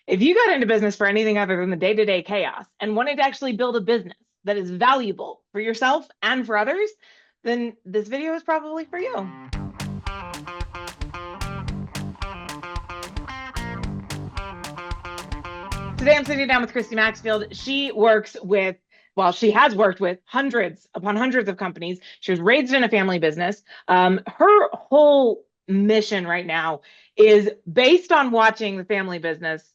If you got into business for anything other than the day-to-day chaos and wanted to actually build a business that is valuable for yourself and for others, then this video is probably for you. Today I'm sitting down with Christy Maxfield. She works with, well, she has worked with hundreds upon hundreds of companies. She was raised in a family business. Her whole mission right now is based on watching the family business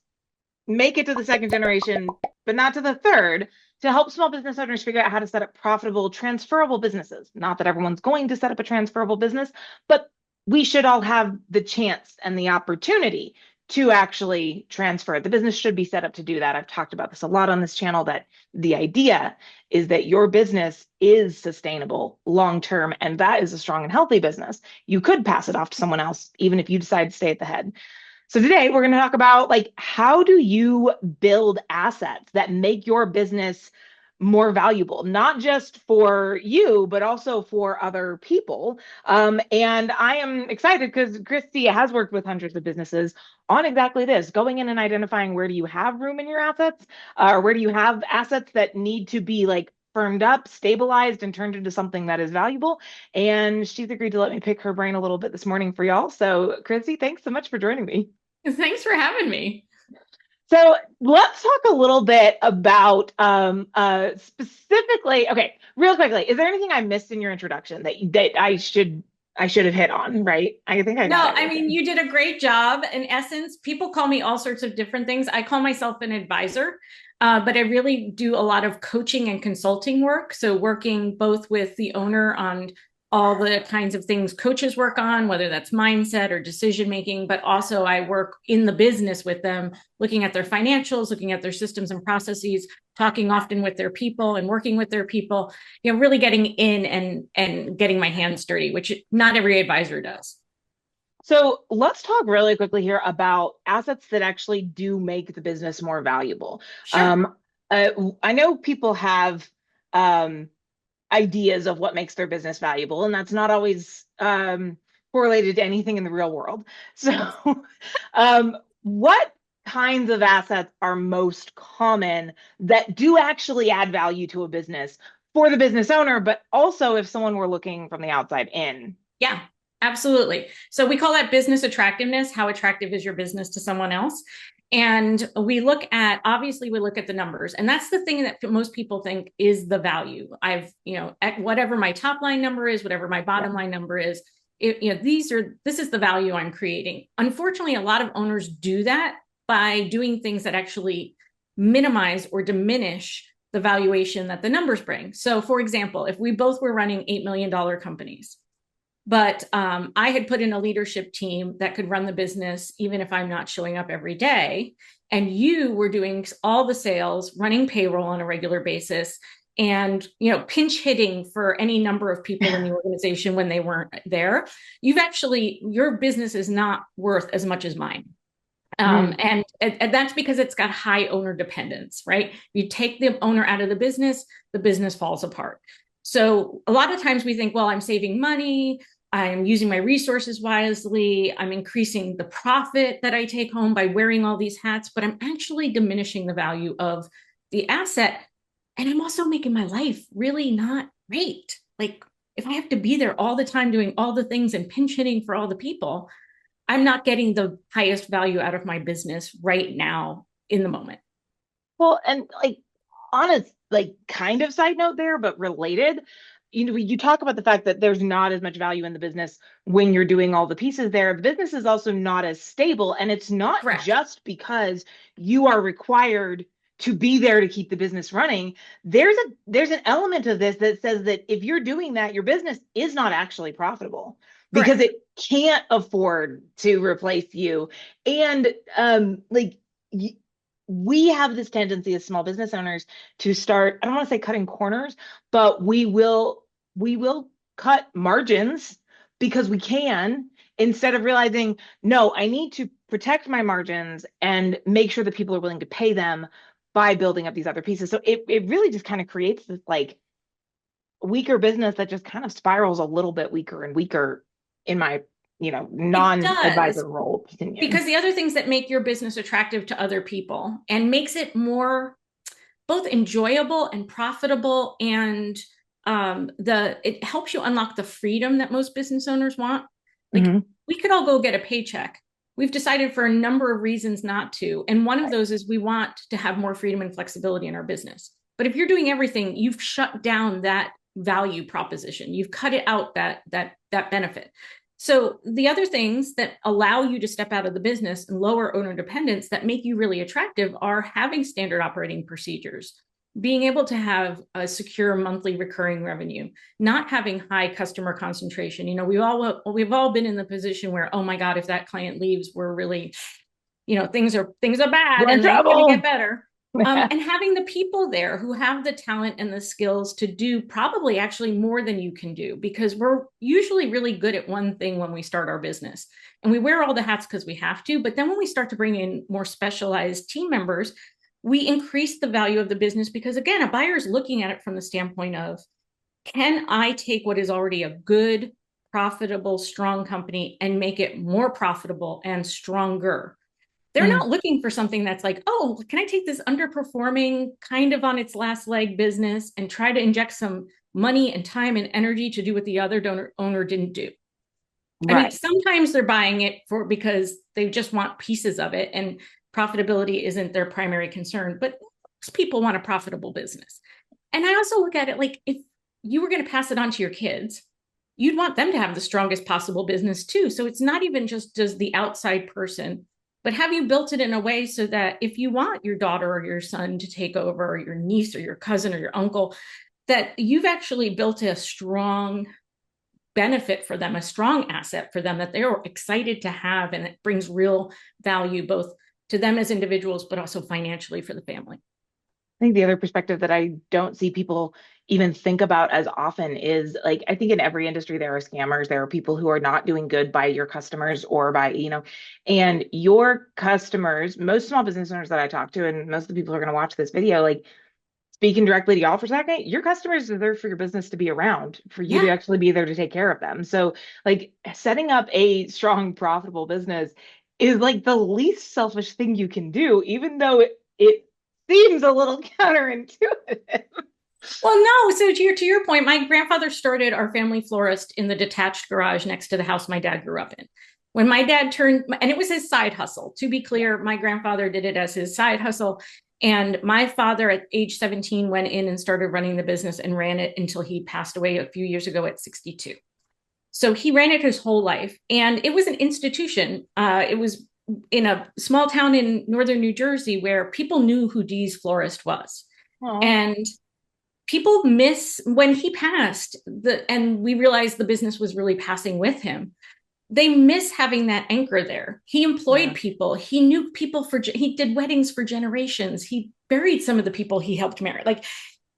make it to the second generation, but not to the third, to help small business owners figure out how to set up profitable, transferable businesses. Not that everyone's going to set up a transferable business, but we should all have the chance and the opportunity to actually transfer. The business should be set up to do that. I've talked about this a lot on this channel, that the idea is that your business is sustainable long-term, and that is a strong and healthy business. You could pass it off to someone else, even if you decide to stay at the head. So today we're going to talk about, like, how do you build assets that make your business more valuable, not just for you, but also for other people. And I am excited because Christy has worked with hundreds of businesses on exactly this, going in and identifying where do you have room in your assets, or where do you have assets that need to be like firmed up, stabilized, and turned into something that is valuable. And she's agreed to let me pick her brain a little bit this morning for y'all. So Christy, thanks so much for joining me. Thanks for having me. So let's talk a little bit about specifically, okay, real quickly, is there anything I missed in your introduction that I should have hit on, right? I think I No, got I mean, everything. you did a great job. In essence, people call me all sorts of different things. I call myself an advisor, but I really do a lot of coaching and consulting work. So, working both with the owner on all the kinds of things coaches work on, whether that's mindset or decision making, but also I work in the business with them, looking at their financials, looking at their systems and processes, talking often with their people and working with their people, really getting in and getting my hands dirty, which not every advisor does. So let's talk really quickly here about assets that actually do make the business more valuable. Sure. Um, I know people have um, ideas of what makes their business valuable, and that's not always correlated to anything in the real world. So, what kinds of assets are most common that do actually add value to a business for the business owner, but also if someone were looking from the outside in? Yeah, absolutely. So we call that business attractiveness. How attractive is your business to someone else? And obviously we look at the numbers. And that's the thing that most people think is the value. At whatever my top line number is, whatever my bottom line number is, this is the value I'm creating. Unfortunately, a lot of owners do that by doing things that actually minimize or diminish the valuation that the numbers bring. So for example, if we both were running $8 million companies, but I had put in a leadership team that could run the business even if I'm not showing up every day. And you were doing all the sales, running payroll on a regular basis, and pinch hitting for any number of people in the organization when they weren't there. Your business is not worth as much as mine. Mm. And that's because it's got high owner dependence, right? You take the owner out of the business falls apart. So a lot of times we think, well, I'm saving money, I'm using my resources wisely, I'm increasing the profit that I take home by wearing all these hats, but I'm actually diminishing the value of the asset. And I'm also making my life really not great. Like, if I have to be there all the time doing all the things and pinch hitting for all the people, I'm not getting the highest value out of my business right now in the moment. Well, and like, on a like kind of side note there, but related, you talk about the fact that there's not as much value in the business when you're doing all the pieces there. The business is also not as stable, and it's not Correct. just because you are required to be there to keep the business running. There's an element of this that says that if you're doing that, your business is not actually profitable because Correct. it can't afford to replace you. And like we have this tendency as small business owners to start, I don't want to say cutting corners, but we will cut margins because we can, instead of realizing, no, I need to protect my margins and make sure that people are willing to pay them by building up these other pieces. So it really just kind of creates this like weaker business that just kind of spirals a little bit weaker and weaker, in my It does. non-advisor role continue. Because the other things that make your business attractive to other people and makes it more both enjoyable and profitable, and it helps you unlock the freedom that most business owners want. Like, we could all go get a paycheck. We've decided for a number of reasons not to. And one of those is we want to have more freedom and flexibility in our business. But if you're doing everything, you've shut down that value proposition. You've cut it out, that benefit. So the other things that allow you to step out of the business and lower owner dependence that make you really attractive are having standard operating procedures, being able to have a secure monthly recurring revenue, not having high customer concentration. We've all been in the position where, oh my God, if that client leaves, we're really, things are bad and they're going to get better. And having the people there who have the talent and the skills to do probably actually more than you can do, because we're usually really good at one thing when we start our business and we wear all the hats because we have to. But then when we start to bring in more specialized team members, we increase the value of the business, because again, a buyer is looking at it from the standpoint of, can I take what is already a good, profitable, strong company and make it more profitable and stronger? They're not looking for something that's like, oh, can I take this underperforming, kind of on its last leg business and try to inject some money and time and energy to do what the other owner didn't do? Right. I mean, sometimes they're buying it because they just want pieces of it and profitability isn't their primary concern, but most people want a profitable business. And I also look at it like, if you were going to pass it on to your kids, you'd want them to have the strongest possible business too. So it's not even just does the outside person, but have you built it in a way so that if you want your daughter or your son to take over, or your niece or your cousin or your uncle, that you've actually built a strong benefit for them, a strong asset for them that they're excited to have, and it brings real value both to them as individuals, but also financially for the family. I think the other perspective that I don't see people even think about as often is, like, I think in every industry there are scammers. There are people who are not doing good by your customers or by, and your customers, most small business owners that I talk to, and most of the people who are going to watch this video, like, speaking directly to y'all for a second, your customers are there for your business to be around, for you to actually be there to take care of them. So like, setting up a strong, profitable business is like the least selfish thing you can do, even though it seems a little counterintuitive. Well, no. So to your point, my grandfather started our family florist in the detached garage next to the house my dad grew up in. When my dad turned, and it was his side hustle. To be clear, my grandfather did it as his side hustle. And my father at age 17 went in and started running the business and ran it until he passed away a few years ago at 62. So he ran it his whole life. And it was an institution. It was in a small town in northern New Jersey where people knew who Dee's Florist was. Aww. And people miss when he passed, and we realized the business was really passing with him. They miss having that anchor there. He employed people. He knew people he did weddings for generations. He buried some of the people he helped marry. Like,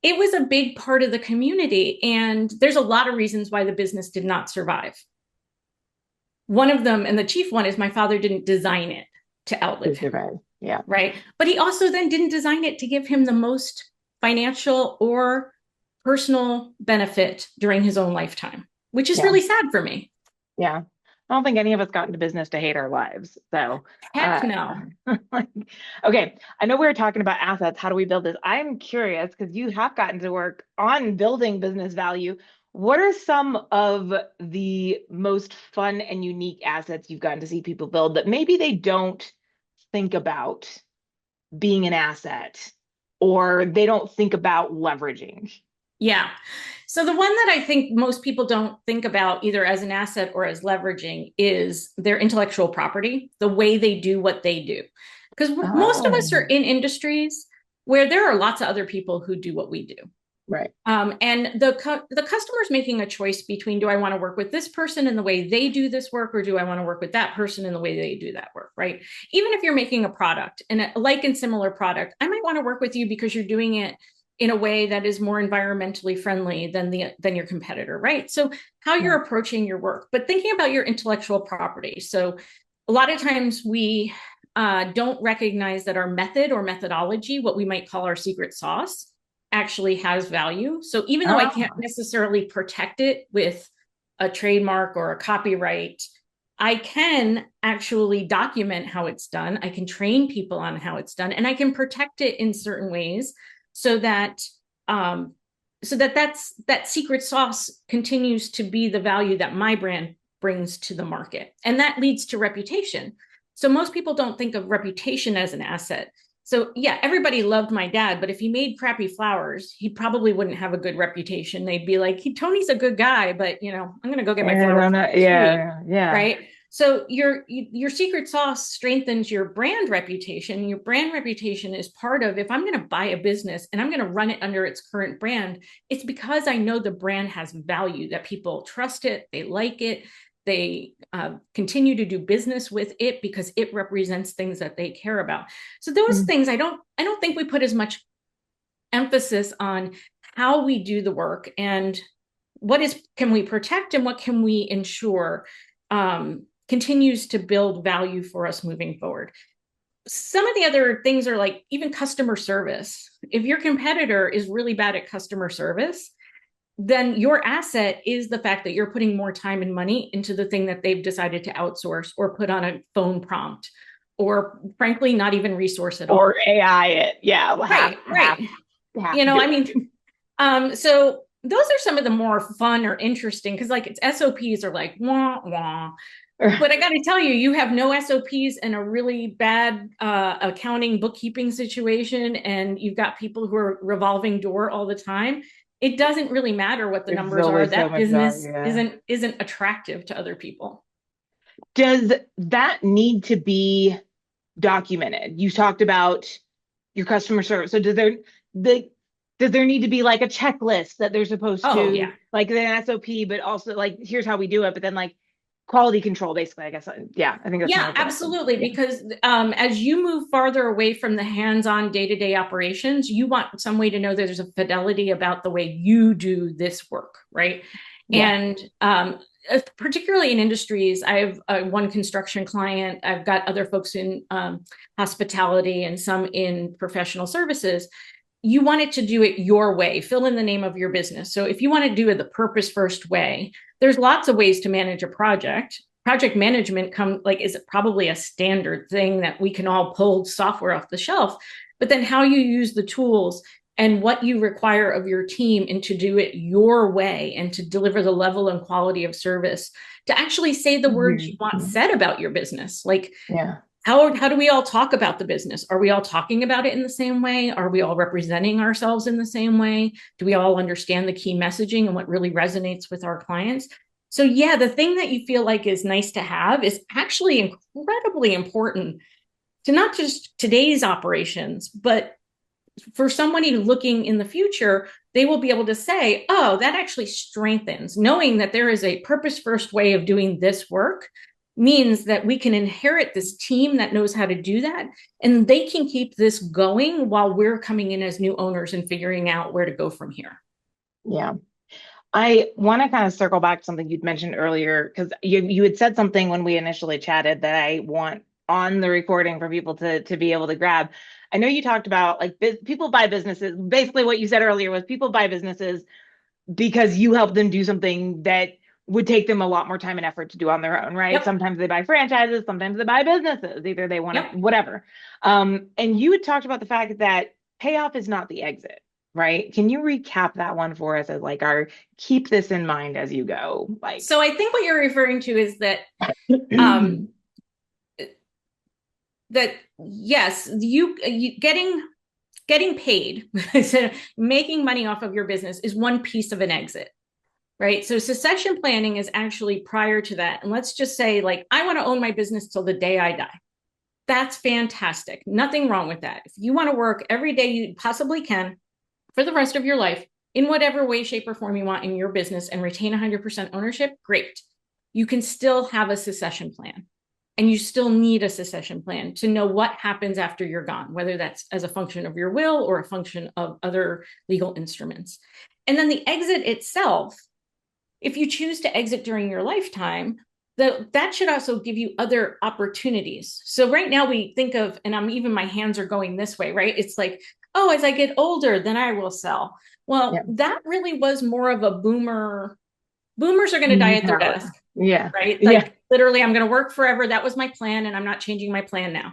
it was a big part of the community. And there's a lot of reasons why the business did not survive. One of them, and the chief one, is my father didn't design it to outlive him. Yeah. Right. But he also then didn't design it to give him the most financial or personal benefit during his own lifetime, which is really sad for me. Yeah. I don't think any of us got into business to hate our lives. So heck no. Okay. I know we were talking about assets. How do we build this? I'm curious, because you have gotten to work on building business value. What are some of the most fun and unique assets you've gotten to see people build that maybe they don't think about being an asset, or they don't think about leveraging? Yeah. So the one that I think most people don't think about either as an asset or as leveraging is their intellectual property, the way they do what they do. Because most of us are in industries where there are lots of other people who do what we do. Right. And the customer's making a choice between, do I want to work with this person in the way they do this work, or do I want to work with that person in the way they do that work, right? Even if you're making a product, and a like and similar product, I might want to work with you because you're doing it in a way that is more environmentally friendly than your competitor, right? So how you're approaching your work, but thinking about your intellectual property. So a lot of times we don't recognize that our method or methodology, what we might call our secret sauce, actually has value. So even though I can't necessarily protect it with a trademark or a copyright, I can actually document how it's done. I can train people on how it's done, and I can protect it in certain ways so that um, that secret sauce continues to be the value that my brand brings to the market, and that leads to reputation. So most people don't think of reputation as an asset. So yeah, everybody loved my dad, but if he made crappy flowers, he probably wouldn't have a good reputation. They'd be like, Tony's a good guy, but I'm going to go get my flowers from the street, Yeah. right? So your secret sauce strengthens your brand reputation. Your brand reputation is part of, if I'm going to buy a business and I'm going to run it under its current brand, it's because I know the brand has value, that people trust it, they like it, they continue to do business with it because it represents things that they care about. So those things, I don't think we put as much emphasis on how we do the work and can we protect and what can we ensure continues to build value for us moving forward. Some of the other things are like even customer service. If your competitor is really bad at customer service, then your asset is the fact that you're putting more time and money into the thing that they've decided to outsource or put on a phone prompt, or frankly, not even resource at all. Or AI it. Yeah. Right. I mean, so those are some of the more fun or interesting, because like it's SOPs are like, wah, wah. But I got to tell you, you have no SOPs in a really bad accounting bookkeeping situation, and you've got people who are revolving door all the time. It doesn't really matter what the numbers are. That business isn't attractive to other people. Does that need to be documented? You talked about your customer service. So does there need to be like a checklist that they're supposed to, like an SOP, but also like, here's how we do it, but then like quality control, basically, I guess. Yeah, I think that's absolutely. Because as you move farther away from the hands-on day-to-day operations, you want some way to know that there's a fidelity about the way you do this work, right? Yeah. And particularly in industries, I have one construction client, I've got other folks in hospitality and some in professional services. You want it to do it your way, fill in the name of your business. So if you want to do it the purpose first way, there's lots of ways to manage a project. Project management is probably a standard thing that we can all pull software off the shelf, but then how you use the tools and what you require of your team and to do it your way and to deliver the level and quality of service, to actually say the words you want said about your business. Like, how do we all talk about the business? Are we all talking about it in the same way? Are we all representing ourselves in the same way? Do we all understand the key messaging and what really resonates with our clients? So yeah, the thing that you feel like is nice to have is actually incredibly important to not just today's operations, but for somebody looking in the future, they will be able to say, oh, that actually strengthens. Knowing that there is a purpose-first way of doing this work means that we can inherit this team that knows how to do that, and they can keep this going while we're coming in as new owners and figuring out where to go from here. Yeah. I want to kind of circle back to something you'd mentioned earlier, because you had said something when we initially chatted that I want on the recording for people to be able to grab. I know you talked about like people buy businesses. Basically what you said earlier was people buy businesses because you help them do something that would take them a lot more time and effort to do on their own, right? Yep. Sometimes they buy franchises, sometimes they buy businesses, either they want to, whatever. And you had talked about the fact that payoff is not the exit, right? Can you recap that one for us as like keep this in mind as you go? Like, so I think what you're referring to is that, that yes, you getting paid, so making money off of your business is one piece of an exit. Right. So succession planning is actually prior to that. And let's just say, like, I want to own my business till the day I die. That's fantastic. Nothing wrong with that. If you want to work every day you possibly can for the rest of your life in whatever way, shape, or form you want in your business and retain 100% ownership, great. You can still have a succession plan. And you still need a succession plan to know what happens after you're gone, whether that's as a function of your will or a function of other legal instruments. And then the exit itself, if you choose to exit during your lifetime, that should also give you other opportunities. So right now we think of, and my hands are going this way, right? It's like, oh, as I get older, then I will sell. Well, that really was more of a boomer. Boomers are going to die at their desk. Yeah. Right. Like Literally, I'm going to work forever. That was my plan, and I'm not changing my plan now.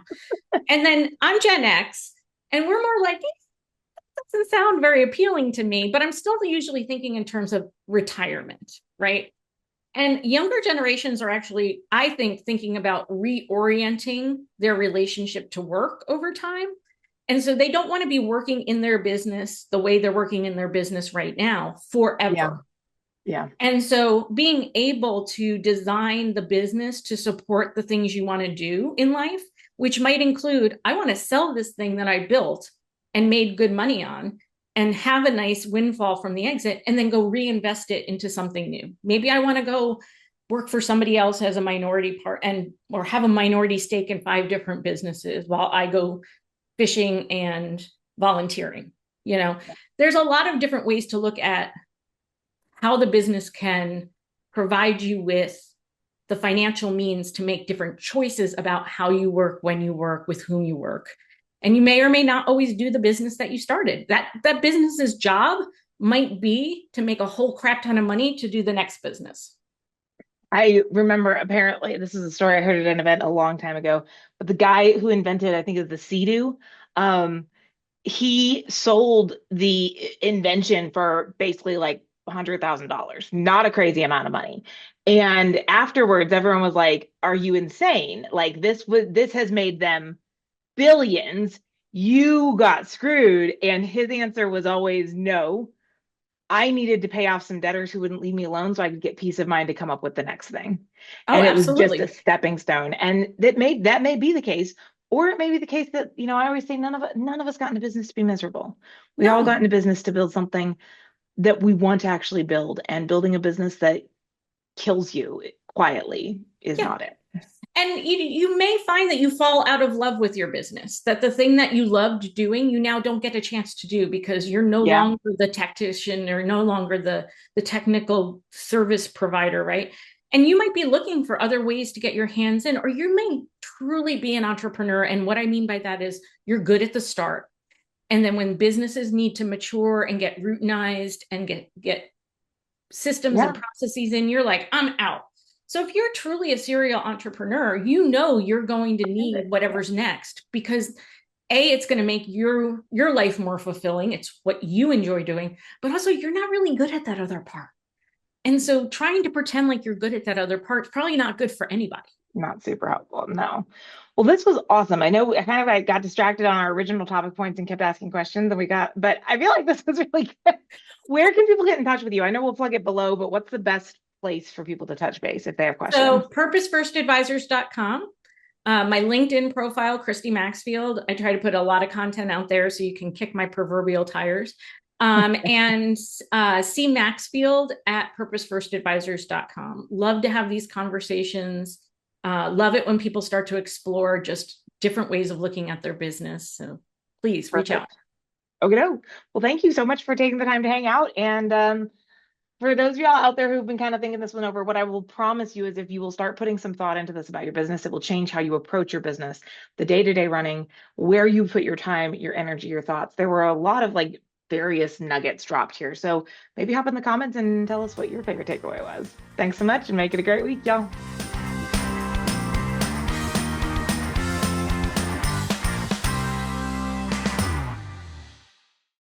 And then I'm Gen X, and we're more like, doesn't sound very appealing to me, but I'm still usually thinking in terms of retirement, right? And younger generations are actually, I think, thinking about reorienting their relationship to work over time. And so they don't want to be working in their business the way they're working in their business right now forever. Yeah. Yeah. And so being able to design the business to support the things you want to do in life, which might include, I want to sell this thing that I built and made good money on and have a nice windfall from the exit, and then go reinvest it into something new. Maybe I want to go work for somebody else as a minority part and or have a minority stake in 5 different businesses while I go fishing and volunteering. You know, there's a lot of different ways to look at how the business can provide you with the financial means to make different choices about how you work, when you work, with whom you work. And you may or may not always do the business that you started. That business's job might be to make a whole crap ton of money to do the next business. I remember, apparently, this is a story I heard at an event a long time ago, but the guy who invented, I think it was the Sea-Doo, he sold the invention for basically like $100,000, not a crazy amount of money. And afterwards, everyone was like, "Are you insane? Like this has made them billions. You got screwed." And his answer was always no. I needed to pay off some debtors who wouldn't leave me alone so I could get peace of mind to come up with the next thing. Oh, And it was just absolutely. a stepping stone. And that may be the case, or it may be the case that, I always say none of us got into business to be miserable. We all got No. into business to build something that we want to actually build, and building a business that kills you quietly is Yeah. not it. And you may find that you fall out of love with your business, that the thing that you loved doing, you now don't get a chance to do because you're no Yeah. longer the tactician or no longer the technical service provider, right? And you might be looking for other ways to get your hands in, or you may truly be an entrepreneur. And what I mean by that is you're good at the start. And then when businesses need to mature and get routinized and get systems Yeah. and processes in, you're like, I'm out. So if you're truly a serial entrepreneur, you know you're going to need whatever's next because it's going to make your life more fulfilling. It's what you enjoy doing, but also you're not really good at that other part. And so trying to pretend like you're good at that other part is probably not good for anybody. Not super helpful. No. Well, this was awesome. I know I got distracted on our original topic points and kept asking questions, but I feel like this was really good. Where can people get in touch with you? I know we'll plug it below, but what's the best place for people to touch base if they have questions? So purposefirstadvisors.com. My LinkedIn profile, Christy Maxfield. I try to put a lot of content out there so you can kick my proverbial tires. And C Maxfield at purposefirstadvisors.com. Love to have these conversations. Love it when people start to explore just different ways of looking at their business. So please reach out. Okay. Well, thank you so much for taking the time to hang out. And for those of y'all out there who've been kind of thinking this one over, what I will promise you is if you will start putting some thought into this about your business, it will change how you approach your business, the day-to-day running, where you put your time, your energy, your thoughts. There were a lot of various nuggets dropped here. So maybe hop in the comments and tell us what your favorite takeaway was. Thanks so much and make it a great week, y'all.